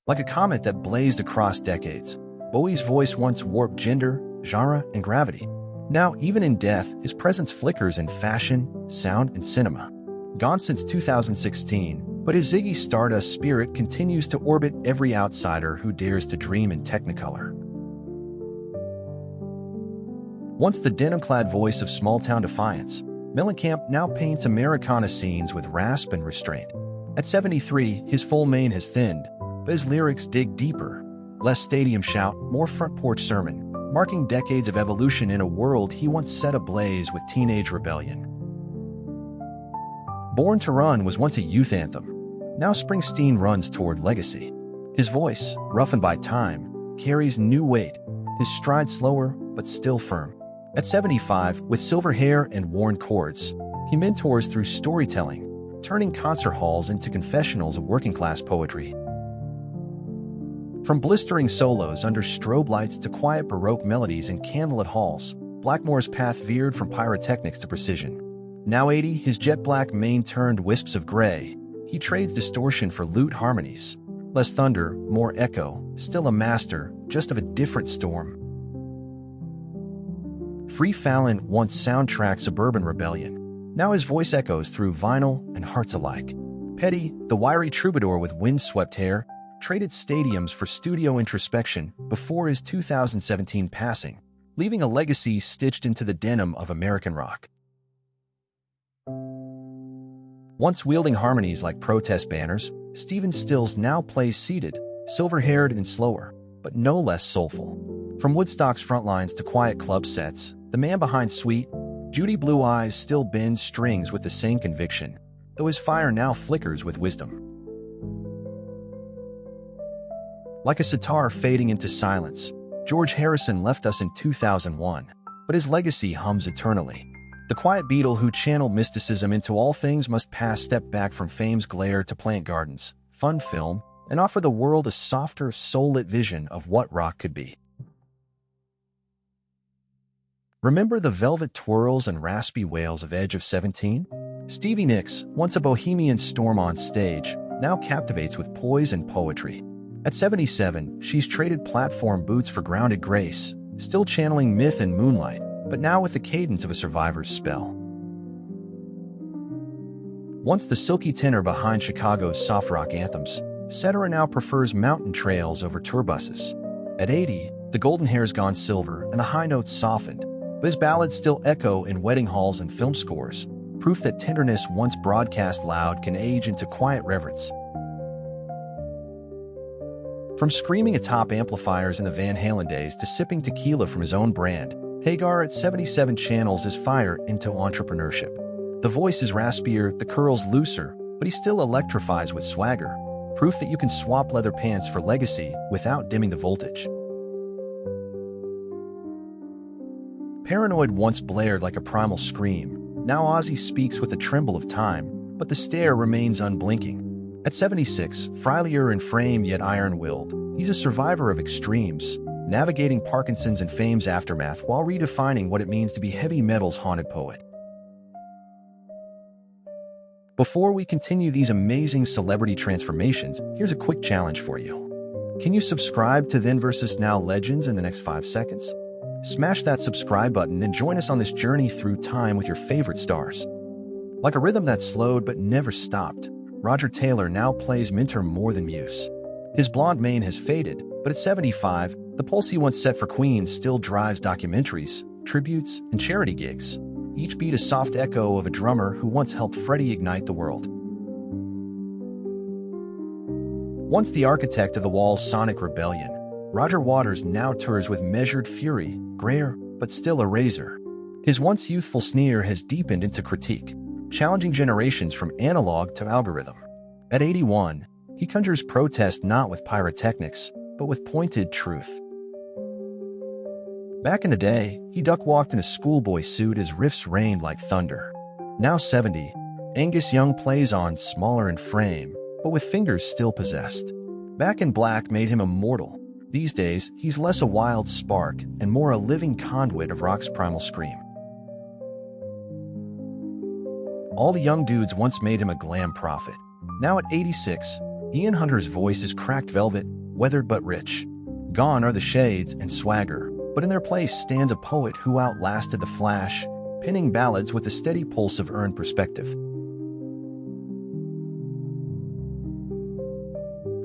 Like a comet that blazed across decades, Bowie's voice once warped gender, genre, and gravity. Now, even in death, his presence flickers in fashion, sound, and cinema. Gone since 2016, but his Ziggy Stardust spirit continues to orbit every outsider who dares to dream in Technicolor. Once the denim-clad voice of small-town defiance, Mellencamp now paints Americana scenes with rasp and restraint. At 73, his full mane has thinned, but his lyrics dig deeper. Less stadium shout, more front porch sermon, marking decades of evolution in a world he once set ablaze with teenage rebellion. Born to Run was once a youth anthem. Now Springsteen runs toward legacy. His voice, roughened by time, carries new weight, his stride slower but still firm. At 75, with silver hair and worn chords, he mentors through storytelling, turning concert halls into confessionals of working-class poetry. From blistering solos under strobe lights to quiet Baroque melodies in candlelit halls, Blackmore's path veered from pyrotechnics to precision. Now 80, his jet-black mane turned wisps of gray. He trades distortion for lute harmonies. Less thunder, more echo, still a master, just of a different storm. Free Fallon once soundtracked suburban rebellion. Now his voice echoes through vinyl and hearts alike. Petty, the wiry troubadour with wind-swept hair, traded stadiums for studio introspection before his 2017 passing, leaving a legacy stitched into the denim of American rock. Once wielding harmonies like protest banners, Stephen Stills now plays seated, silver-haired and slower, but no less soulful. From Woodstock's front lines to quiet club sets, the man behind Sweet, Judy Blue Eyes still bends strings with the same conviction, though his fire now flickers with wisdom. Like a sitar fading into silence, George Harrison left us in 2001, but his legacy hums eternally. The quiet Beatle who channeled mysticism into all things must pass stepped back from fame's glare to plant gardens, fund film, and offer the world a softer, soul-lit vision of what rock could be. Remember the velvet twirls and raspy wails of Edge of 17? Stevie Nicks, once a bohemian storm on stage, now captivates with poise and poetry. At 77, she's traded platform boots for grounded grace, still channeling myth and moonlight, but now with the cadence of a survivor's spell. Once the silky tenor behind Chicago's soft rock anthems, Cetera now prefers mountain trails over tour buses. At 80, the golden hair's gone silver and the high notes softened, but his ballads still echo in wedding halls and film scores, proof that tenderness once broadcast loud can age into quiet reverence. From screaming atop amplifiers in the Van Halen days to sipping tequila from his own brand, Hagar at 77 channels his fire into entrepreneurship. The voice is raspier, the curls looser, but he still electrifies with swagger, proof that you can swap leather pants for legacy without dimming the voltage. Paranoid once blared like a primal scream. Now Ozzy speaks with the tremble of time, but the stare remains unblinking. At 76, frilier in frame yet iron-willed, he's a survivor of extremes, navigating Parkinson's and fame's aftermath while redefining what it means to be heavy metal's haunted poet. Before we continue these amazing celebrity transformations, here's a quick challenge for you. Can you subscribe to Then vs. Now Legends in the next 5 seconds? Smash that subscribe button and join us on this journey through time with your favorite stars. Like a rhythm that slowed but never stopped, Roger Taylor now plays Minter more than Muse. His blonde mane has faded, but at 75, the pulse he once set for Queen still drives documentaries, tributes, and charity gigs. Each beat a soft echo of a drummer who once helped Freddie ignite the world. Once the architect of the Wall's sonic rebellion, Roger Waters now tours with measured fury, grayer, but still a razor. His once youthful sneer has deepened into critique, challenging generations from analog to algorithm. At 81, he conjures protest not with pyrotechnics, but with pointed truth. Back in the day, he duck-walked in a schoolboy suit as riffs rained like thunder. Now 70, Angus Young plays on smaller in frame, but with fingers still possessed. Back in Black made him immortal. These days, he's less a wild spark and more a living conduit of rock's primal scream. All the young dudes once made him a glam prophet. Now at 86, Ian Hunter's voice is cracked velvet, weathered but rich. Gone are the shades and swagger, but in their place stands a poet who outlasted the flash, penning ballads with a steady pulse of earned perspective.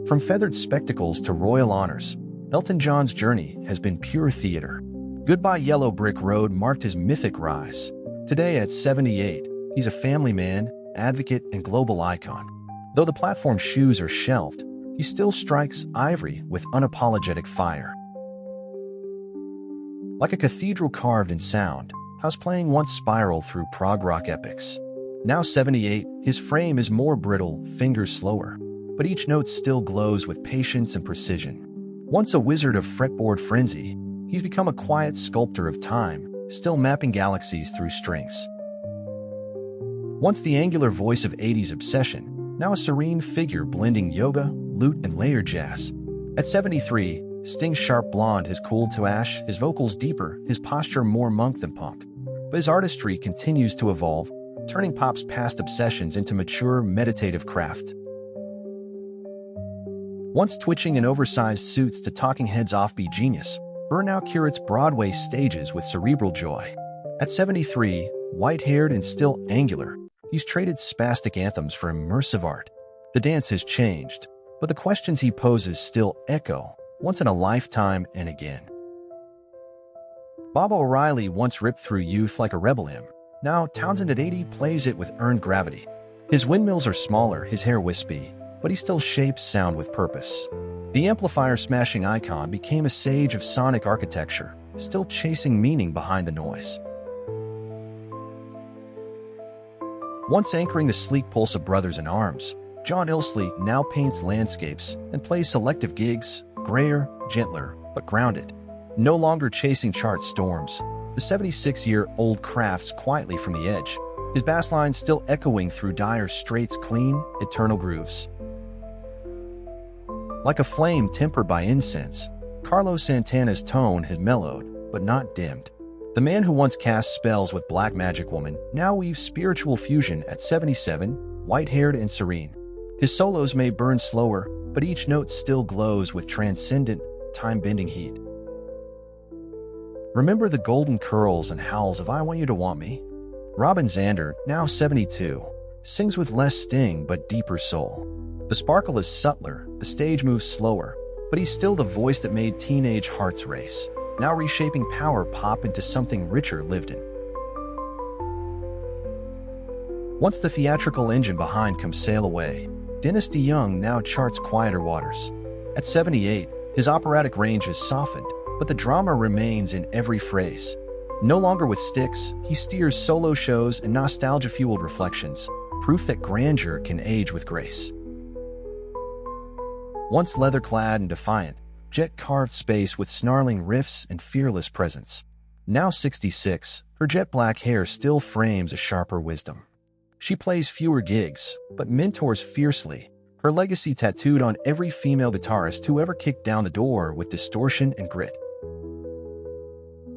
From feathered spectacles to royal honors, Elton John's journey has been pure theater. Goodbye Yellow Brick Road marked his mythic rise. Today at 78, he's a family man, advocate, and global icon. Though the platform shoes are shelved, he still strikes ivory with unapologetic fire. Like a cathedral carved in sound, House playing once spiraled through prog rock epics. Now 78, his frame is more brittle, fingers slower, but each note still glows with patience and precision. Once a wizard of fretboard frenzy, he's become a quiet sculptor of time, still mapping galaxies through strings. Once the angular voice of 80s obsession, now a serene figure blending yoga, lute, and layered jazz. At 73, Sting's sharp blonde has cooled to ash, his vocals deeper, his posture more monk than punk. But his artistry continues to evolve, turning pop's past obsessions into mature, meditative craft. Once twitching in oversized suits to Talking Heads' offbeat genius, Burr now curates Broadway stages with cerebral joy. At 73, white-haired and still angular, he's traded spastic anthems for immersive art. The dance has changed, but the questions he poses still echo, once in a lifetime and again. Bob O'Reilly once ripped through youth like a rebel hymn. Now Townsend at 80 plays it with earned gravity. His windmills are smaller, his hair wispy, but he still shapes sound with purpose. The amplifier-smashing icon became a sage of sonic architecture, still chasing meaning behind the noise. Once anchoring the sleek pulse of Brothers in Arms, John Illsley now paints landscapes and plays selective gigs, grayer, gentler, but grounded. No longer chasing chart storms, the 76-year-old crafts quietly from the edge, his bass line still echoing through Dire Straits' clean, eternal grooves. Like a flame tempered by incense, Carlos Santana's tone has mellowed, but not dimmed. The man who once cast spells with Black Magic Woman now weaves spiritual fusion at 77, white-haired and serene. His solos may burn slower, but each note still glows with transcendent, time-bending heat. Remember the golden curls and howls of I Want You to Want Me? Robin Zander, now 72, sings with less sting but deeper soul. The sparkle is subtler, the stage moves slower, but he's still the voice that made teenage hearts race, now reshaping power pop into something richer lived in. Once the theatrical engine behind comes sail away, Dennis DeYoung now charts quieter waters. At 78, his operatic range has softened, but the drama remains in every phrase. No longer with sticks, he steers solo shows and nostalgia-fueled reflections, proof that grandeur can age with grace. Once leather-clad and defiant, Jet carved space with snarling riffs and fearless presence. Now 66, her jet black hair still frames a sharper wisdom. She plays fewer gigs, but mentors fiercely, her legacy tattooed on every female guitarist who ever kicked down the door with distortion and grit.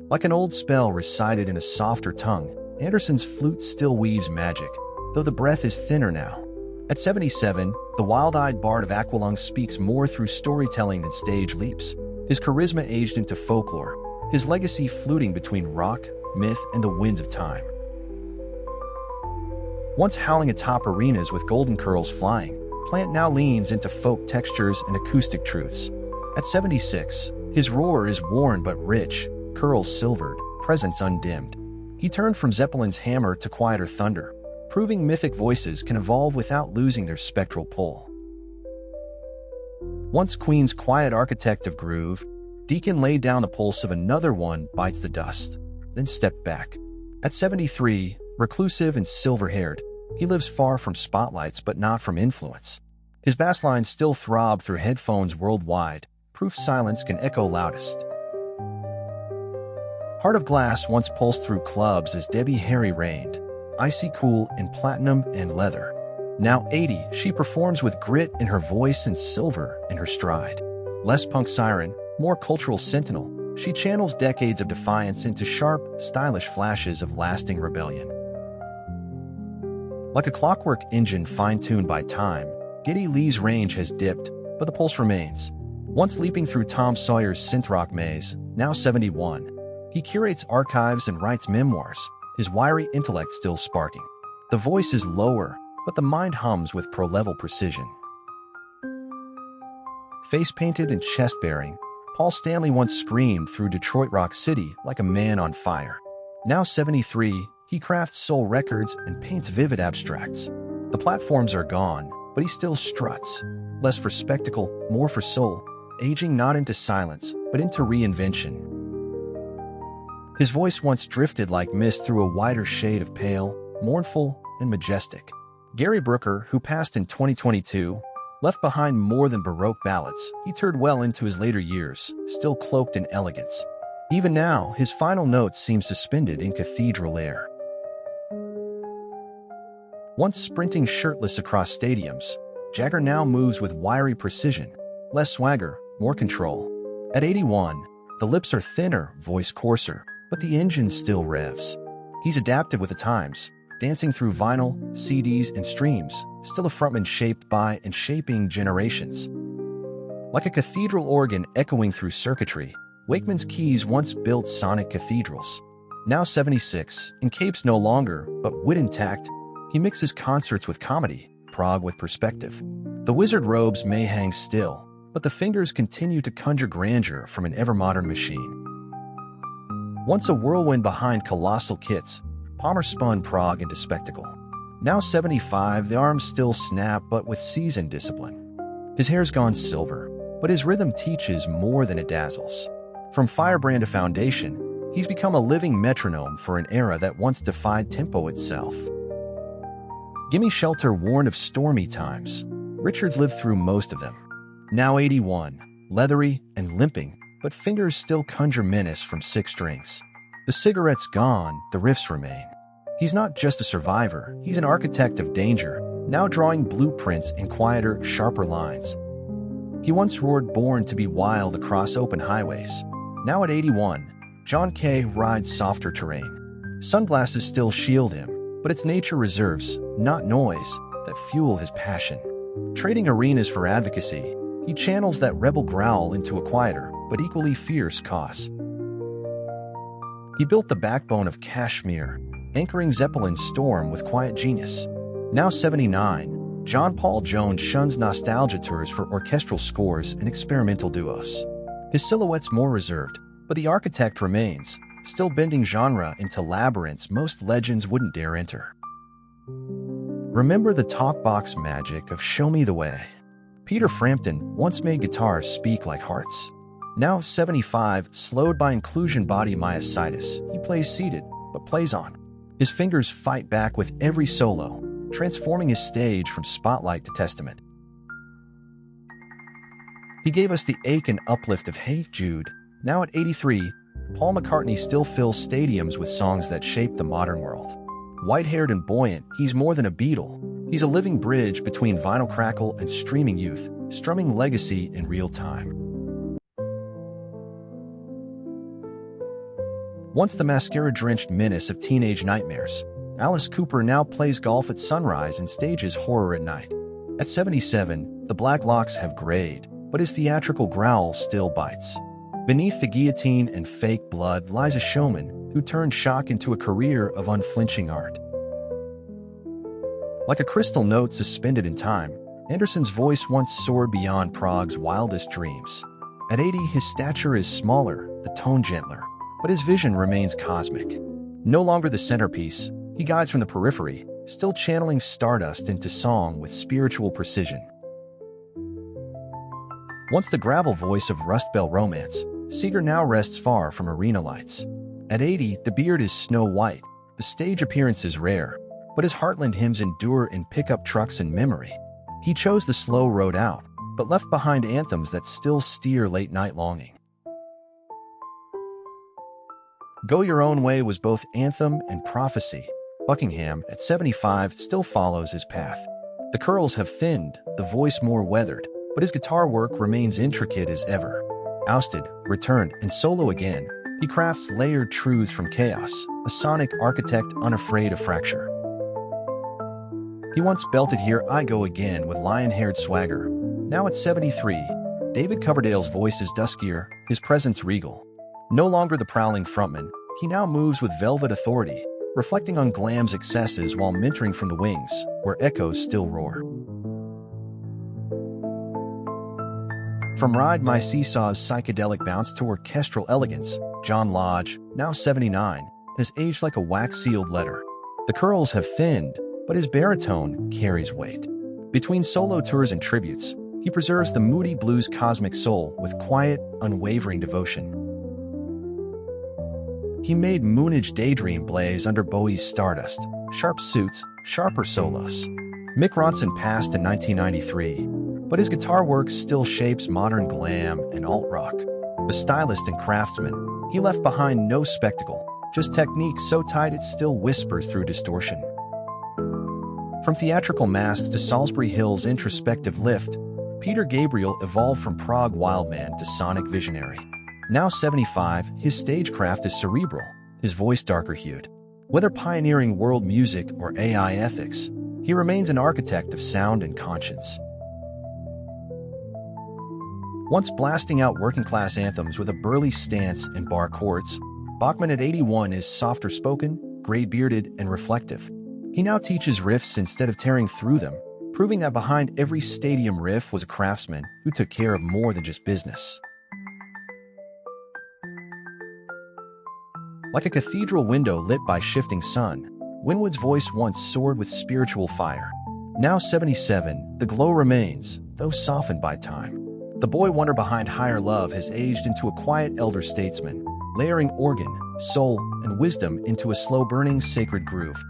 Like an old spell recited in a softer tongue, Anderson's flute still weaves magic, though the breath is thinner now. At 77, the wild-eyed bard of Aqualung speaks more through storytelling than stage leaps. His charisma aged into folklore, his legacy fluting between rock, myth, and the winds of time. Once howling atop arenas with golden curls flying, Plant now leans into folk textures and acoustic truths. At 76, his roar is worn but rich, curls silvered, presence undimmed. He turned from Zeppelin's hammer to quieter thunder, proving mythic voices can evolve without losing their spectral pull. Once Queen's quiet architect of groove, Deacon laid down the pulse of another one bites the dust, then stepped back. At 73, reclusive and silver-haired, he lives far from spotlights but not from influence. His bass lines still throb through headphones worldwide, proof silence can echo loudest. Heart of Glass once pulsed through clubs as Debbie Harry reigned, icy cool in platinum and leather. Now 80, she performs with grit in her voice and silver in her stride. Less punk siren, more cultural sentinel, she channels decades of defiance into sharp, stylish flashes of lasting rebellion. Like a clockwork engine fine-tuned by time, Geddy Lee's range has dipped, but the pulse remains. Once leaping through Tom Sawyer's synth rock maze, now 71, he curates archives and writes memoirs, his wiry intellect still sparking. The voice is lower, but the mind hums with pro-level precision. Face-painted and chest-bearing, Paul Stanley once screamed through Detroit Rock City like a man on fire. Now 73, he crafts soul records and paints vivid abstracts. The platforms are gone, but he still struts. Less for spectacle, more for soul, aging not into silence, but into reinvention. His voice once drifted like mist through a wider shade of pale, mournful, and majestic. Gary Brooker, who passed in 2022, left behind more than Baroque ballads. He turned well into his later years, still cloaked in elegance. Even now, his final notes seem suspended in cathedral air. Once sprinting shirtless across stadiums, Jagger now moves with wiry precision, less swagger, more control. At 81, the lips are thinner, voice coarser, but the engine still revs. He's adapted with the times, dancing through vinyl, CDs, and streams, still a frontman shaped by and shaping generations. Like a cathedral organ echoing through circuitry, Wakeman's keys once built sonic cathedrals. Now 76, in capes no longer, but wit intact, he mixes concerts with comedy, prog with perspective. The wizard robes may hang still, but the fingers continue to conjure grandeur from an ever-modern machine. Once a whirlwind behind colossal kits, Palmer spun prog into spectacle. Now 75, the arms still snap but with seasoned discipline. His hair's gone silver, but his rhythm teaches more than it dazzles. From Firebrand to Foundation, he's become a living metronome for an era that once defied tempo itself. Gimme Shelter warned of stormy times. Richards lived through most of them. Now 81, leathery and limping, but fingers still conjure menace from six strings. The cigarette's gone, the riffs remain. He's not just a survivor, he's an architect of danger, now drawing blueprints in quieter, sharper lines. He once roared born to be wild across open highways. Now at 81, John Kay rides softer terrain. Sunglasses still shield him, but it's nature reserves, not noise, that fuel his passion. Trading arenas for advocacy, he channels that rebel growl into a quieter, but equally fierce cause. He built the backbone of Kashmir, anchoring Zeppelin's storm with quiet genius. Now 79, John Paul Jones shuns nostalgia tours for orchestral scores and experimental duos. His silhouette's more reserved, but the architect remains, still bending genre into labyrinths most legends wouldn't dare enter. Remember the talkbox magic of Show Me the Way? Peter Frampton once made guitars speak like hearts. Now 75, slowed by inclusion body myositis, he plays seated, but plays on. His fingers fight back with every solo, transforming his stage from spotlight to testament. He gave us the ache and uplift of Hey Jude. Now at 83, Paul McCartney still fills stadiums with songs that shape the modern world. White-haired and buoyant, he's more than a Beatle. He's a living bridge between vinyl crackle and streaming youth, strumming legacy in real time. Once the mascara-drenched menace of teenage nightmares, Alice Cooper now plays golf at sunrise and stages horror at night. At 77, the black locks have grayed, but his theatrical growl still bites. Beneath the guillotine and fake blood lies a showman who turned shock into a career of unflinching art. Like a crystal note suspended in time, Anderson's voice once soared beyond prog's wildest dreams. At 80, his stature is smaller, the tone gentler, but his vision remains cosmic. No longer the centerpiece, he guides from the periphery, still channeling stardust into song with spiritual precision. Once the gravel voice of Rust Belt romance, Seeger now rests far from arena lights. At 80, the beard is snow white, the stage appearance is rare, but his heartland hymns endure in pickup trucks and memory. He chose the slow road out, but left behind anthems that still steer late-night longing. Go Your Own Way was both anthem and prophecy. Buckingham, at 75, still follows his path. The curls have thinned, the voice more weathered, but his guitar work remains intricate as ever. Ousted, returned, and solo again, he crafts layered truths from chaos, a sonic architect unafraid of fracture. He once belted "Here I Go Again" with lion-haired swagger. Now at 73, David Coverdale's voice is duskier, his presence regal. No longer the prowling frontman, he now moves with velvet authority, reflecting on glam's excesses while mentoring from the wings, where echoes still roar. From Ride My Seesaw's psychedelic bounce to orchestral elegance, John Lodge, now 79, has aged like a wax-sealed letter. The curls have thinned, but his baritone carries weight. Between solo tours and tributes, he preserves the moody blues cosmic soul with quiet, unwavering devotion. He made Moonage Daydream blaze under Bowie's Stardust, sharp suits, sharper solos. Mick Ronson passed in 1993, but his guitar work still shapes modern glam and alt-rock. A stylist and craftsman, he left behind no spectacle, just technique so tight it still whispers through distortion. From theatrical masks to Salisbury Hill's introspective lift, Peter Gabriel evolved from prog wildman to sonic visionary. Now 75, his stagecraft is cerebral, his voice darker-hued. Whether pioneering world music or AI ethics, he remains an architect of sound and conscience. Once blasting out working-class anthems with a burly stance and bar chords, Bachman at 81 is softer-spoken, gray-bearded, and reflective. He now teaches riffs instead of tearing through them, proving that behind every stadium riff was a craftsman who took care of more than just business. Like a cathedral window lit by shifting sun, Winwood's voice once soared with spiritual fire. Now 77, the glow remains, though softened by time. The boy wonder behind Higher Love has aged into a quiet elder statesman, layering organ, soul, and wisdom into a slow-burning sacred groove.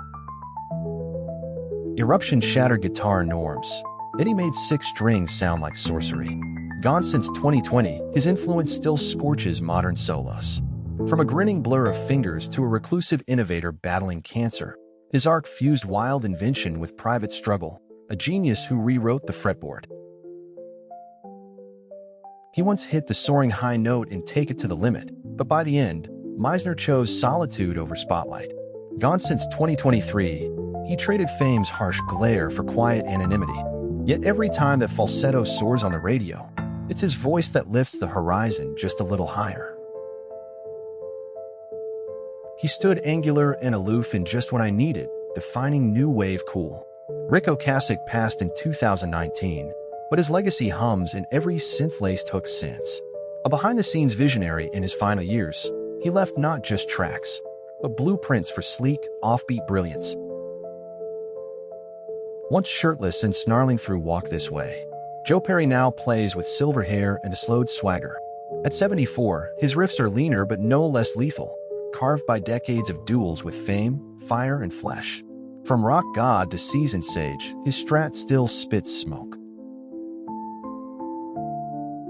Eruption shattered guitar norms. Eddie made 6 strings sound like sorcery. Gone since 2020, his influence still scorches modern solos. From a grinning blur of fingers to a reclusive innovator battling cancer, his art fused wild invention with private struggle, a genius who rewrote the fretboard. He once hit the soaring high note in Take It to the Limit, but by the end, Meisner chose solitude over spotlight. Gone since 2023, he traded fame's harsh glare for quiet anonymity. Yet every time that falsetto soars on the radio, it's his voice that lifts the horizon just a little higher. He stood angular and aloof in just what I needed, defining new wave cool. Rick Ocasek passed in 2019, but his legacy hums in every synth-laced hook since. A behind-the-scenes visionary in his final years, he left not just tracks, but blueprints for sleek, offbeat brilliance. Once shirtless and snarling through Walk This Way, Joe Perry now plays with silver hair and a slowed swagger. At 74, his riffs are leaner but no less lethal, carved by decades of duels with fame, fire, and flesh. From rock god to seasoned sage, his strat still spits smoke.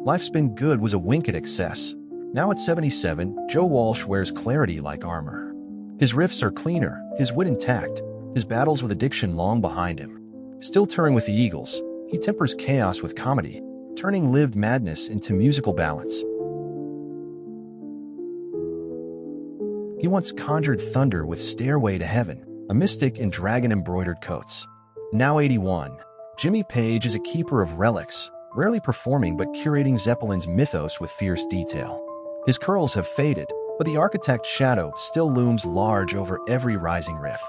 Life's Been Good was a wink at excess. Now at 77, Joe Walsh wears clarity like armor. His riffs are cleaner, his wit intact, his battles with addiction long behind him. Still touring with the Eagles, he tempers chaos with comedy, turning lived madness into musical balance. He once conjured thunder with Stairway to Heaven, a mystic in dragon-embroidered coats. Now 81, Jimmy Page is a keeper of relics, rarely performing but curating Zeppelin's mythos with fierce detail. His curls have faded, but the architect's shadow still looms large over every rising riff.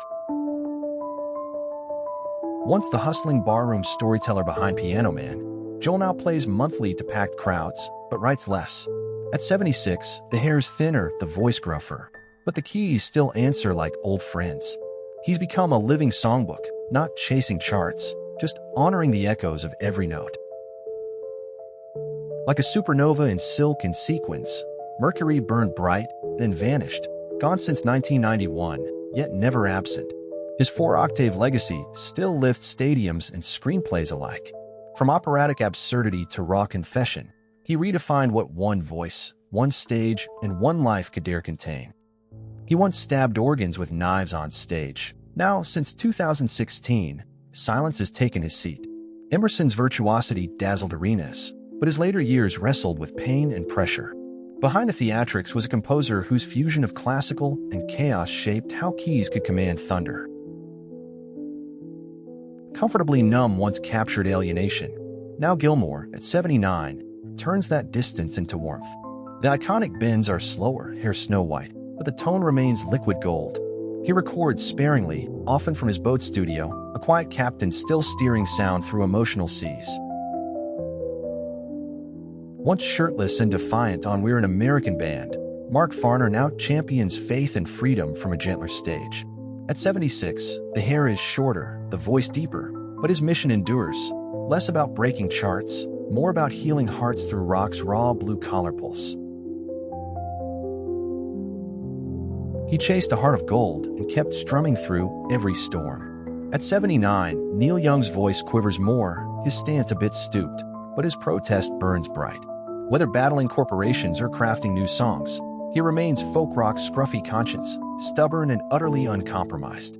Once the hustling barroom storyteller behind Piano Man, Joel now plays monthly to packed crowds, but writes less. At 76, the hair's thinner, the voice gruffer, but the keys still answer like old friends. He's become a living songbook, not chasing charts, just honoring the echoes of every note. Like a supernova in silk and sequins, Mercury burned bright, then vanished, gone since 1991, yet never absent. His 4-octave legacy still lifts stadiums and screenplays alike. From operatic absurdity to raw confession, he redefined what one voice, one stage, and one life could dare contain. He once stabbed organs with knives on stage. Now, since 2016, silence has taken his seat. Emerson's virtuosity dazzled arenas, but his later years wrestled with pain and pressure. Behind the theatrics was a composer whose fusion of classical and chaos shaped how keys could command thunder. Comfortably numb once captured alienation. Now Gilmour, at 79, turns that distance into warmth. The iconic bends are slower, hair snow white, but the tone remains liquid gold. He records sparingly, often from his boat studio, a quiet captain still steering sound through emotional seas. Once shirtless and defiant on We're an American Band, Mark Farner now champions faith and freedom from a gentler stage. At 76, the hair is shorter, the voice deeper, but his mission endures. Less about breaking charts, more about healing hearts through rock's raw blue-collar pulse. He chased a heart of gold and kept strumming through every storm. At 79, Neil Young's voice quivers more, his stance a bit stooped, but his protest burns bright. Whether battling corporations or crafting new songs, he remains folk rock's scruffy conscience, stubborn and utterly uncompromised.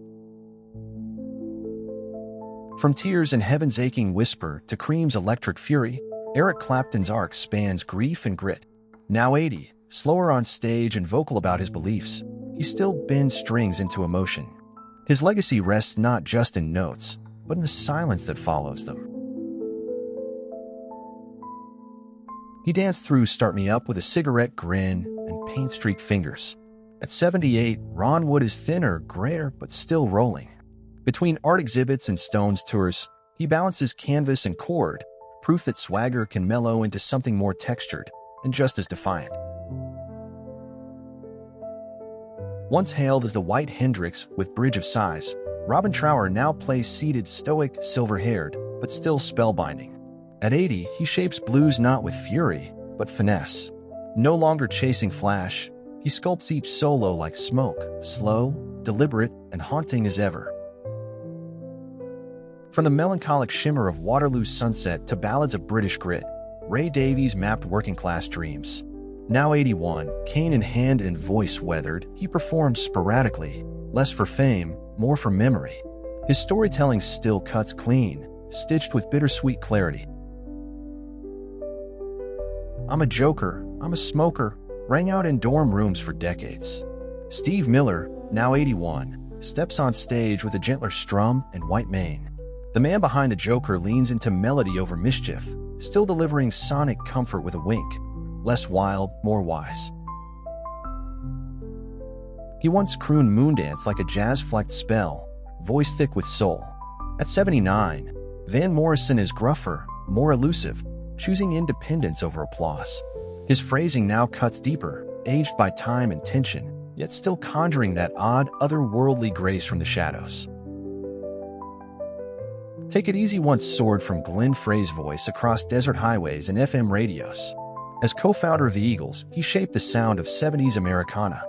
From Tears and Heaven's Aching Whisper to Cream's Electric Fury, Eric Clapton's arc spans grief and grit. Now 80, slower on stage and vocal about his beliefs, he still bends strings into emotion. His legacy rests not just in notes, but in the silence that follows them. He danced through Start Me Up with a cigarette grin and paint-streaked fingers. At 78, Ron Wood is thinner, grayer, but still rolling. Between art exhibits and Stones tours, he balances canvas and chord, proof that swagger can mellow into something more textured and just as defiant. Once hailed as the White Hendrix with Bridge of Sighs, Robin Trower now plays seated, stoic, silver-haired, but still spellbinding. At 80, he shapes blues not with fury, but finesse. No longer chasing flash, he sculpts each solo like smoke, slow, deliberate, and haunting as ever. From the melancholic shimmer of Waterloo Sunset to ballads of British grit, Ray Davies mapped working-class dreams. Now 81, cane in hand and voice weathered, he performs sporadically, less for fame, more for memory. His storytelling still cuts clean, stitched with bittersweet clarity. I'm a joker, I'm a smoker, rang out in dorm rooms for decades. Steve Miller, now 81, steps on stage with a gentler strum and white mane. The man behind the Joker leans into melody over mischief, still delivering sonic comfort with a wink. Less wild, more wise. He once crooned Moondance like a jazz-flecked spell, voice thick with soul. At 79, Van Morrison is gruffer, more elusive, choosing independence over applause. His phrasing now cuts deeper, aged by time and tension, yet still conjuring that odd, otherworldly grace from the shadows. Take It Easy once soared from Glenn Frey's voice across desert highways and FM radios. As co-founder of the Eagles, he shaped the sound of 70s Americana.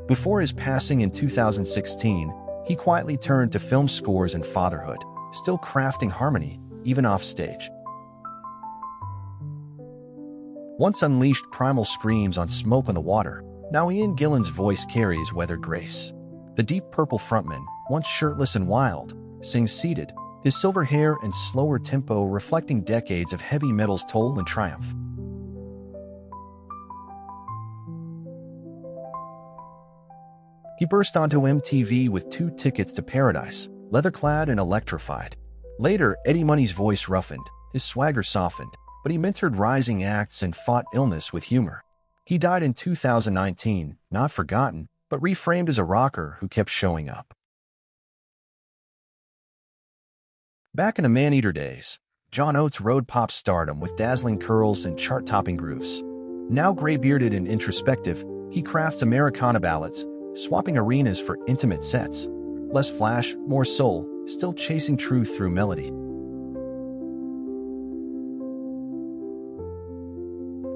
Before his passing in 2016, he quietly turned to film scores and fatherhood, still crafting harmony, even off-stage. Once unleashed primal screams on Smoke on the Water, now Ian Gillan's voice carries weathered grace. The Deep Purple frontman, once shirtless and wild, sings seated, his silver hair and slower tempo reflecting decades of heavy metal's toll and triumph. He burst onto MTV with 2 tickets to Paradise, leather-clad and electrified. Later, Eddie Money's voice roughened, his swagger softened, but he mentored rising acts and fought illness with humor. He died in 2019, not forgotten, but reframed as a rocker who kept showing up. Back in the Man-Eater days, John Oates rode pop stardom with dazzling curls and chart-topping grooves. Now gray-bearded and introspective, he crafts Americana ballads, swapping arenas for intimate sets. Less flash, more soul, still chasing truth through melody.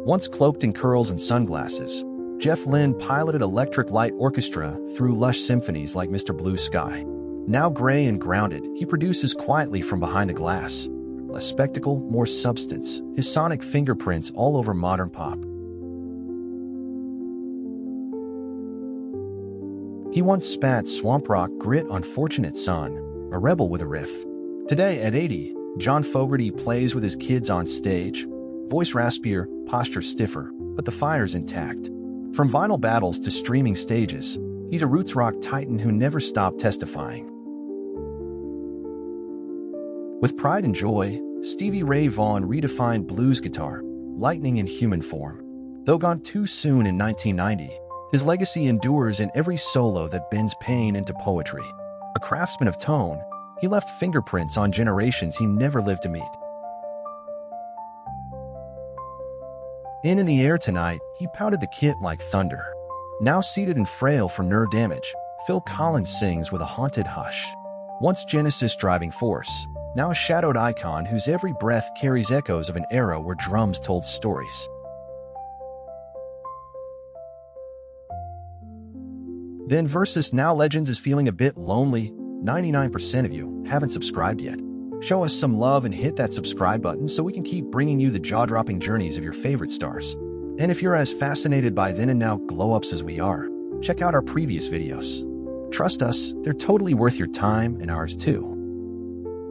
Once cloaked in curls and sunglasses, Jeff Lynne piloted Electric Light Orchestra through lush symphonies like Mr. Blue Sky. Now gray and grounded, he produces quietly from behind a glass. Less spectacle, more substance, his sonic fingerprints all over modern pop. He once spat swamp rock grit on Fortunate Son, a rebel with a riff. Today, at 80, John Fogerty plays with his kids on stage, voice raspier, posture stiffer, but the fire's intact. From vinyl battles to streaming stages, he's a roots rock titan who never stopped testifying. With pride and joy, Stevie Ray Vaughan redefined blues guitar, lightning in human form. Though gone too soon in 1990, his legacy endures in every solo that bends pain into poetry. A craftsman of tone, he left fingerprints on generations he never lived to meet. In the Air Tonight, he pounded the kit like thunder. Now seated and frail from nerve damage, Phil Collins sings with a haunted hush. Once Genesis' driving force, now a shadowed icon whose every breath carries echoes of an era where drums told stories. Then versus Now Legends is feeling a bit lonely. 99% of you haven't subscribed yet. Show us some love and hit that subscribe button so we can keep bringing you the jaw-dropping journeys of your favorite stars. And if you're as fascinated by then and now glow-ups as we are, check out our previous videos. Trust us, they're totally worth your time and ours too.